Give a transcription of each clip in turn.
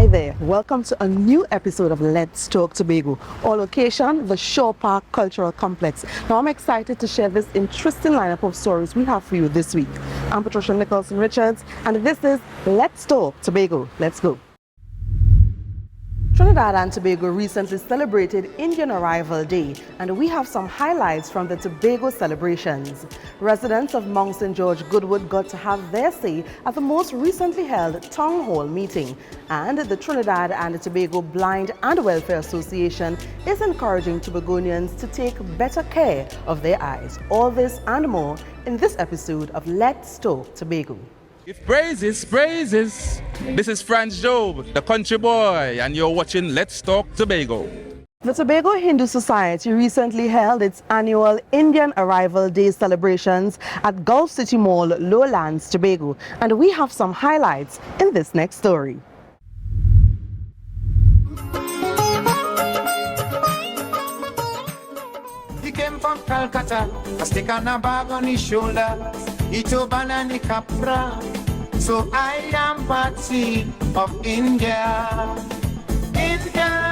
Hi there, welcome to a new episode of Let's Talk Tobago. Our location, the Shore Park Cultural Complex. Now I'm excited to share this interesting lineup of stories we have for you this week. I'm Patricia Nicholson Richards and this is Let's Talk Tobago. Let's go. Trinidad and Tobago recently celebrated Indian Arrival Day, and we have some highlights from the Tobago celebrations. Residents of Mount St. George Goodwood got to have their say at the most recently held town hall meeting, and the Trinidad and Tobago Blind and Welfare Association is encouraging Tobagonians to take better care of their eyes. All this and more in this episode of Let's Talk Tobago. If praises, praises. This is Franz Job, the country boy, and you're watching Let's Talk Tobago. The Tobago Hindu Society recently held its annual Indian Arrival Day celebrations at Gulf City Mall, Lowlands, Tobago, and we have some highlights in this next story. He came from Calcutta, a stick and a bag on his shoulder. He took banana capra. So I am Patsy of India. India.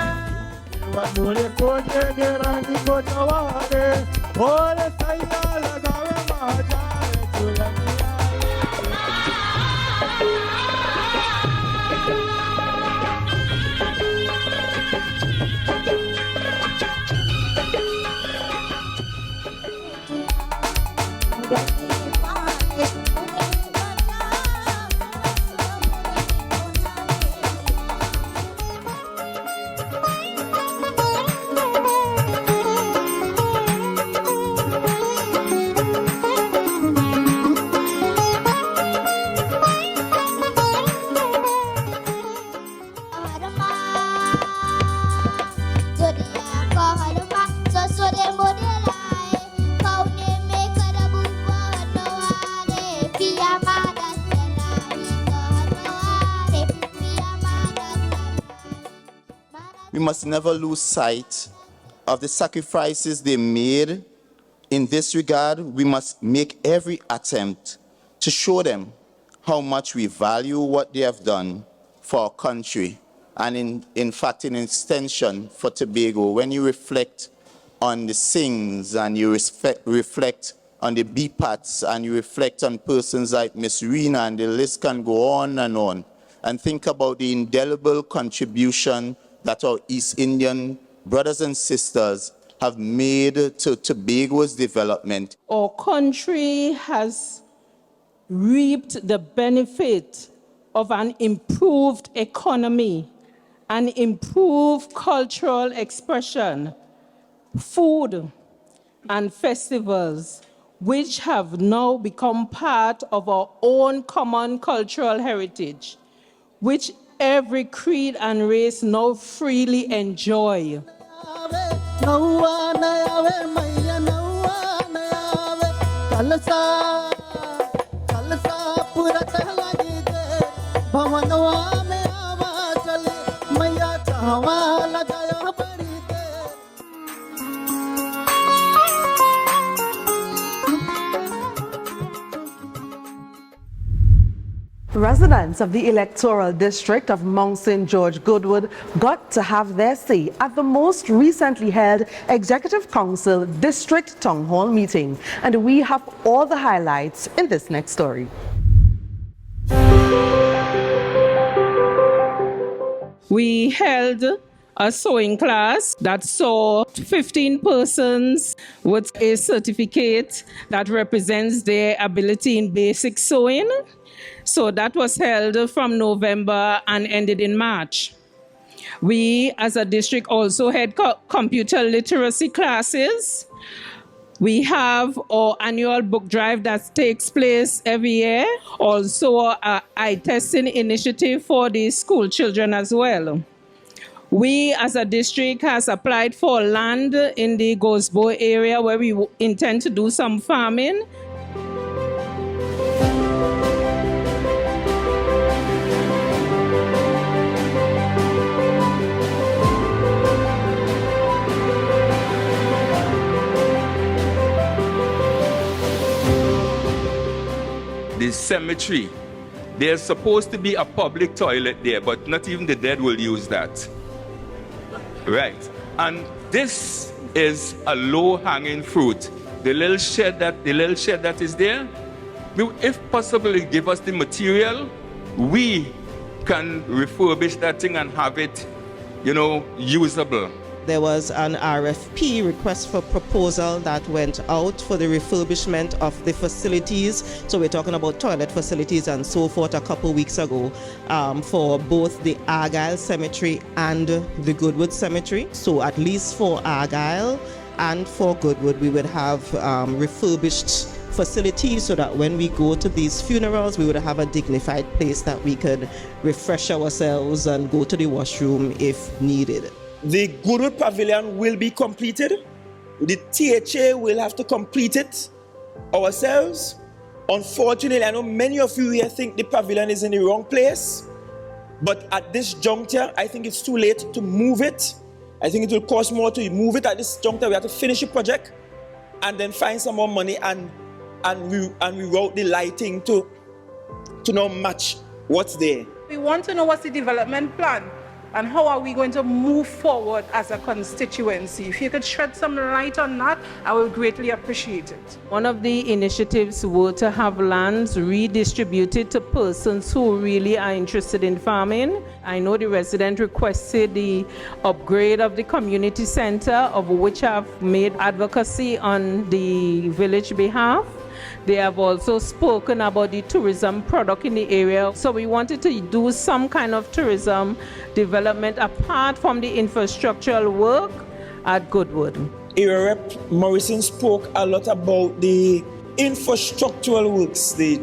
We must never lose sight of the sacrifices they made. In this regard, we must make every attempt to show them how much we value what they have done for our country and in fact, in extension for Tobago. When you reflect on the Singhs and you reflect on the BPATs and you reflect on persons like Miss Rena, and the list can go on, and think about the indelible contribution that our East Indian brothers and sisters have made to Tobago's development. Our country has reaped the benefit of an improved economy, an improved cultural expression, food and festivals, which have now become part of our own common cultural heritage, which every creed and race now freely enjoy. Residents of the electoral district of Mount St. George Goodwood got to have their say at the most recently held Executive Council District Town Hall meeting. And we have all the highlights in this next story. We held a sewing class that saw 15 persons with a certificate that represents their ability in basic sewing. So that was held from November and ended in March. We, as a district, also had computer literacy classes. We have our annual book drive that takes place every year. Also, an eye testing initiative for the school children as well. We, as a district, has applied for land in the Gosbo area where we intend to do some farming. The cemetery There's supposed to be a public toilet there, but not even the dead will use that. Right. And this is a low-hanging fruit. The little shed that is there, if possible, give us the material, we can refurbish that thing and have it, usable. There was an RFP, request for proposal, that went out for the refurbishment of the facilities. So we're talking about toilet facilities and so forth a couple weeks ago for both the Argyle Cemetery and the Goodwood Cemetery. So at least for Argyle and for Goodwood, we would have refurbished facilities so that when we go to these funerals, we would have a dignified place that we could refresh ourselves and go to the washroom if needed. The Goodwood Pavilion will be completed. The THA will have to complete it ourselves. Unfortunately, I know many of you here think the pavilion is in the wrong place, but at this juncture, I think it's too late to move it. I think it will cost more to move it at this juncture. We have to finish the project and then find some more money and reroute the lighting to now match what's there. We want to know what's the development plan and how are we going to move forward as a constituency. If you could shed some light on that, I will greatly appreciate it. One of the initiatives were to have lands redistributed to persons who really are interested in farming. I know the resident requested the upgrade of the community center, of which I've made advocacy on the village behalf. They have also spoken about the tourism product in the area. So we wanted to do some kind of tourism development apart from the infrastructural work at Goodwood. Area Rep Morrison spoke a lot about the infrastructural works, the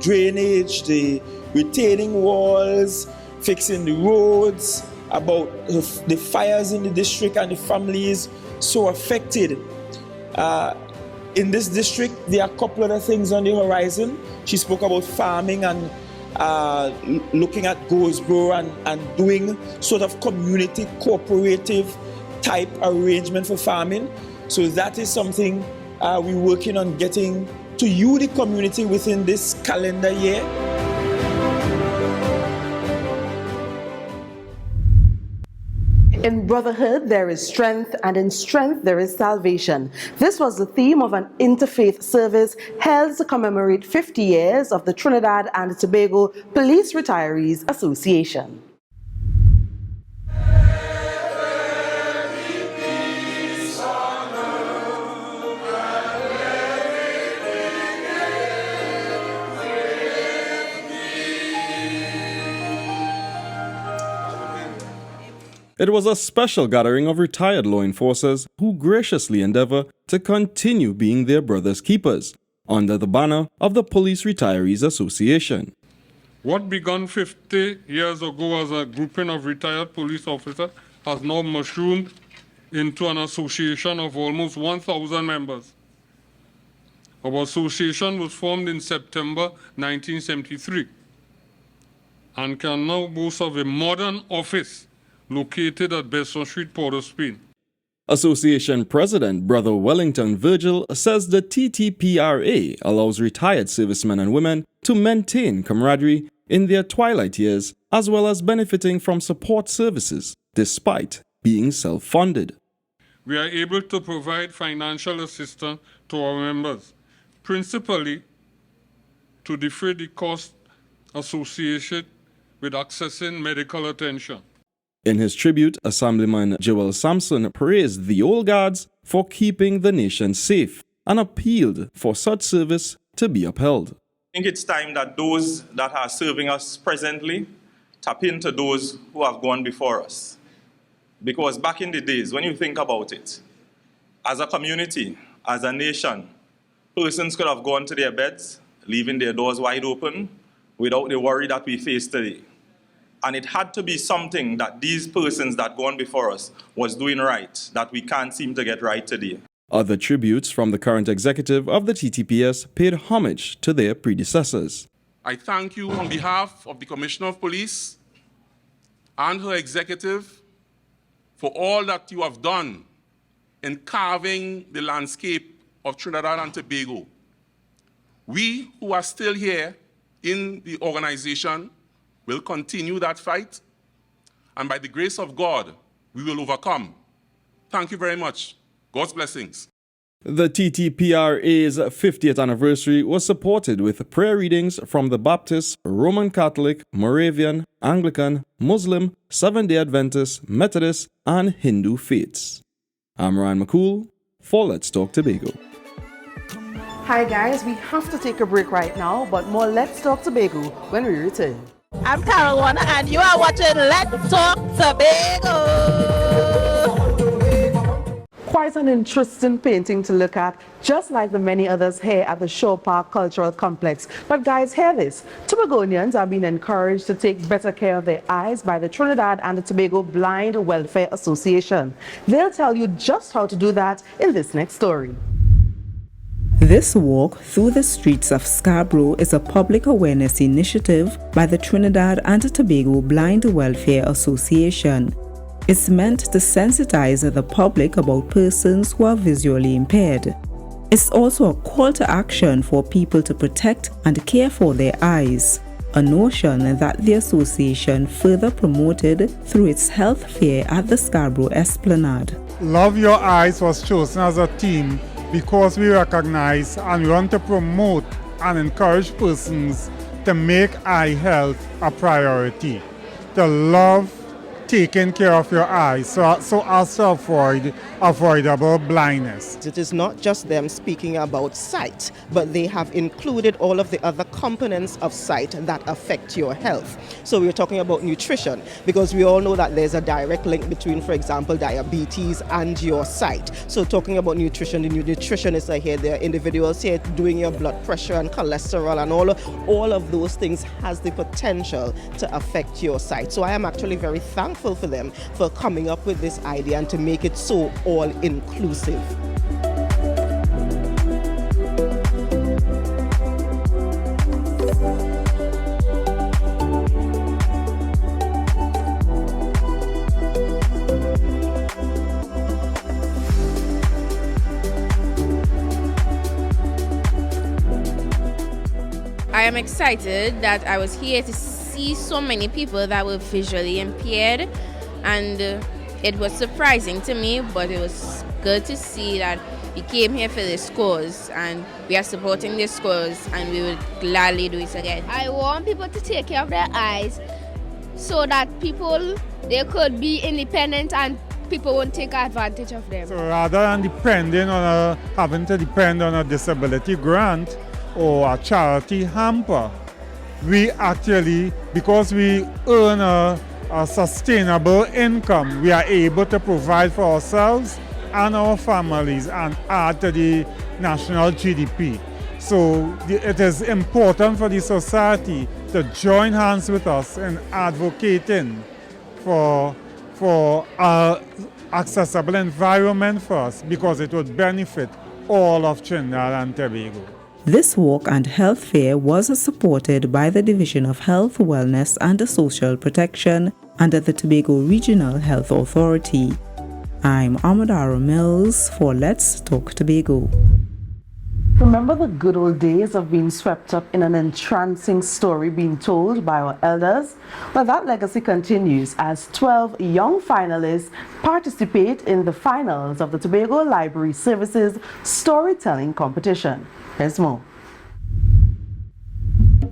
drainage, the retaining walls, fixing the roads, about the fires in the district and the families so affected. In this district, there are a couple other things on the horizon. She spoke about farming and looking at Goldsboro and doing sort of community cooperative type arrangement for farming. So that is something we're working on getting to you, the community, within this calendar year. In brotherhood, there is strength, and in strength, there is salvation. This was the theme of an interfaith service held to commemorate 50 years of the Trinidad and Tobago Police Retirees Association. It was a special gathering of retired law enforcers who graciously endeavor to continue being their brother's keepers under the banner of the Police Retirees Association. What began 50 years ago as a grouping of retired police officers has now mushroomed into an association of almost 1,000 members. Our association was formed in September 1973 and can now boast of a modern office located at Besson Street, Port of Spain. Association President Brother Wellington Virgil says the TTPRA allows retired servicemen and women to maintain camaraderie in their twilight years, as well as benefiting from support services, despite being self-funded. We are able to provide financial assistance to our members, principally to defray the cost associated with accessing medical attention. In his tribute, Assemblyman Joel Sampson praised the old guards for keeping the nation safe and appealed for such service to be upheld. I think it's time that those that are serving us presently tap into those who have gone before us. Because back in the days, when you think about it, as a community, as a nation, persons could have gone to their beds, leaving their doors wide open, without the worry that we face today. And it had to be something that these persons that gone before us was doing right, that we can't seem to get right today. Other tributes from the current executive of the TTPS paid homage to their predecessors. I thank you on behalf of the Commissioner of Police and her executive for all that you have done in carving the landscape of Trinidad and Tobago. We who are still here in the organization will continue that fight, and by the grace of God, we will overcome. Thank you very much. God's blessings. The TTPRA's 50th anniversary was supported with prayer readings from the Baptist, Roman Catholic, Moravian, Anglican, Muslim, Seventh-day Adventist, Methodist, and Hindu faiths. I'm Ryan McCool for Let's Talk Tobago. Hi guys, we have to take a break right now, but more Let's Talk Tobago when we return. I'm Carol Warner and you are watching Let's Talk Tobago. Quite an interesting painting to look at, just like the many others here at the Shore Park Cultural Complex. But guys, hear this. Tobagonians are being encouraged to take better care of their eyes by the Trinidad and Tobago Blind Welfare Association. They'll tell you just how to do that in this next story. This walk through the streets of Scarborough is a public awareness initiative by the Trinidad and Tobago Blind Welfare Association. It's meant to sensitize the public about persons who are visually impaired. It's also a call to action for people to protect and care for their eyes, a notion that the association further promoted through its health fair at the Scarborough Esplanade. Love Your Eyes was chosen as a theme because we recognize and we want to promote and encourage persons to make eye health a priority, to love taking care of your eyes so as to avoid avoidable blindness. It is not just them speaking about sight, but they have included all of the other components of sight that affect your health. So we're talking about nutrition, because we all know that there's a direct link between, for example, diabetes and your sight. So talking about nutrition, the nutritionists are here, there are individuals here doing your blood pressure and cholesterol, and all of those things has the potential to affect your sight. So I am actually very thankful for them for coming up with this idea and to make it so all-inclusive. I am excited that I was here to see so many people that were visually impaired, and it was surprising to me, but it was good to see that we came here for this cause and we are supporting this cause, and we will gladly do it again. I want people to take care of their eyes so that they could be independent and people won't take advantage of them. So rather than having to depend on a disability grant or a charity hamper, we actually, because we earn a sustainable income, we are able to provide for ourselves and our families and add to the national GDP. So it is important for the society to join hands with us in advocating for an accessible environment for us, because it would benefit all of Trinidad and Tobago. This walk and health fair was supported by the Division of Health, Wellness and Social Protection under the Tobago Regional Health Authority. I'm Amadara Mills for Let's Talk Tobago. Remember the good old days of being swept up in an entrancing story being told by our elders? Well, that legacy continues as 12 young finalists participate in the finals of the Tobago Library Services Storytelling Competition. Here's more.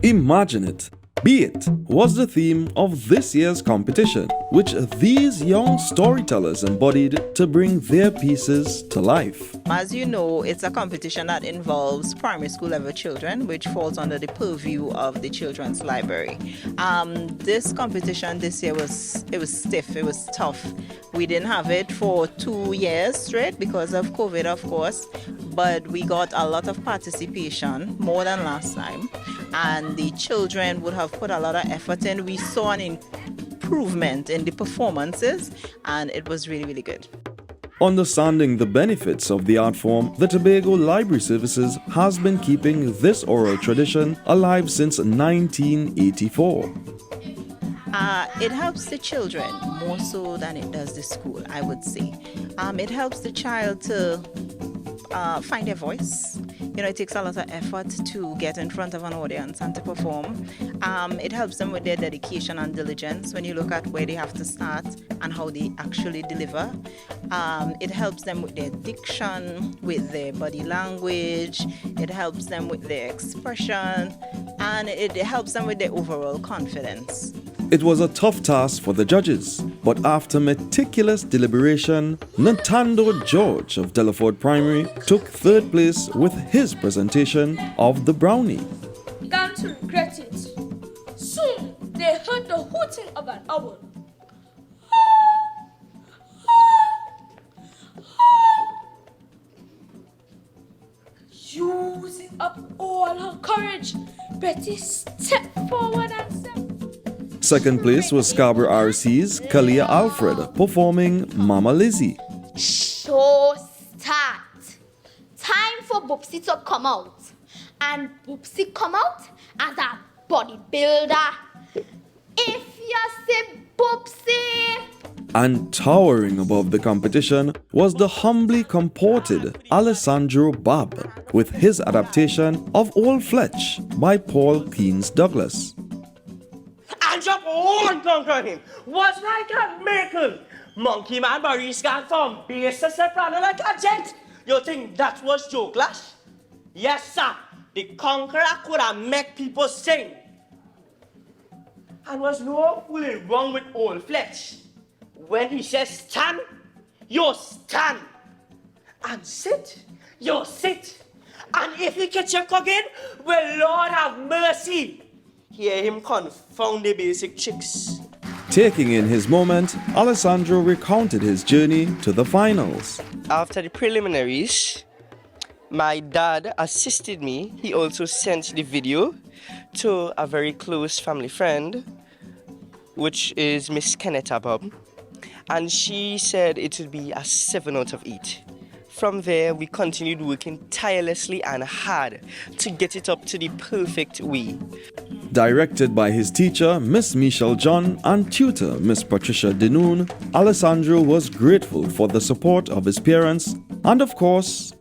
Imagine it. Be It was the theme of this year's competition, which these young storytellers embodied to bring their pieces to life. As you know, it's a competition that involves primary school level children, which falls under the purview of the Children's Library. This competition this year was stiff, it was tough. We didn't have it for 2 years straight because of COVID, of course, but we got a lot of participation, more than last time, and the children would have put a lot of effort in. We saw an improvement in the performances, and it was really, really good. Understanding the benefits of the art form, the Tobago Library Services has been keeping this oral tradition alive since 1984. It helps the children more so than it does the school, I would say. It helps the child to find their voice. it takes a lot of effort to get in front of an audience and to perform. It helps them with their dedication and diligence when you look at where they have to start and how they actually deliver. It helps them with their diction, with their body language, it helps them with their expression, and it helps them with their overall confidence. It was a tough task for the judges, but after meticulous deliberation, Nintendo George of Delaford Primary took third place with his presentation of the brownie. Began to regret it. Soon they heard the hooting of an owl. Using up all her courage, Betty stepped forward and said, Second place was Scarborough RC's Kalia Alfred performing Mama Lizzie. Show start. Time for Boopsy to come out. And Boopsy come out as a bodybuilder. If you say Boopsy. And towering above the competition was the humbly comported Alessandro Bab with his adaptation of Old Fletch by Paul Keynes Douglas. And jump on conquer him was like a miracle. Monkey man Maurice got from base to soprano like a jet. You think that was joke, lash? Yes, sir. The conqueror could have make people sing. And was no fooling wrong with Old Fletch. When he says stand, you stand. And sit, you sit. And if you catch your cooking, well, Lord have mercy. Hear him confound the basic chicks. Taking in his moment, Alessandro recounted his journey to the finals. After the preliminaries, my dad assisted me. He also sent the video to a very close family friend, which is Miss Kennetta Bob. And she said it would be a 7 out of 8. From there, we continued working tirelessly and hard to get it up to the perfect way. Directed by his teacher, Miss Michelle John, and tutor, Miss Patricia Denoon, Alessandro was grateful for the support of his parents and, of course,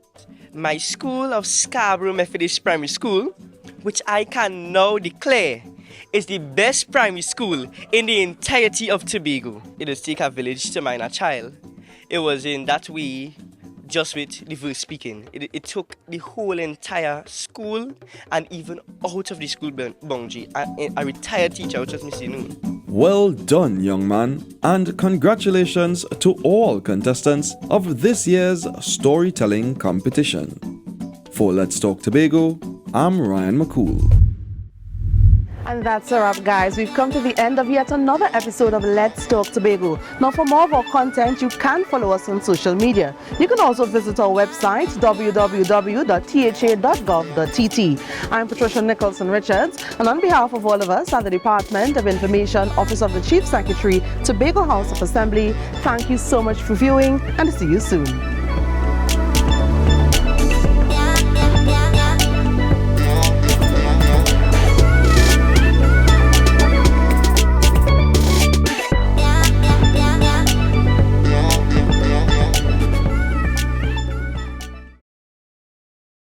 my school of Scarborough Methodist Primary School, which I can now declare is the best primary school in the entirety of Tobago. It does take a village to mind a child. It was in that way, just with the verse speaking. It took the whole entire school and even out of the school boundary. A retired teacher, which was Miss Denoon. Well done, young man, and congratulations to all contestants of this year's storytelling competition. For Let's Talk Tobago, I'm Ryan McCool. And that's a wrap, guys. We've come to the end of yet another episode of Let's Talk Tobago. Now, for more of our content, you can follow us on social media. You can also visit our website, www.tha.gov.tt. I'm Patricia Nicholson-Richards, and on behalf of all of us at the Department of Information, Office of the Chief Secretary, Tobago House of Assembly, thank you so much for viewing, and see you soon.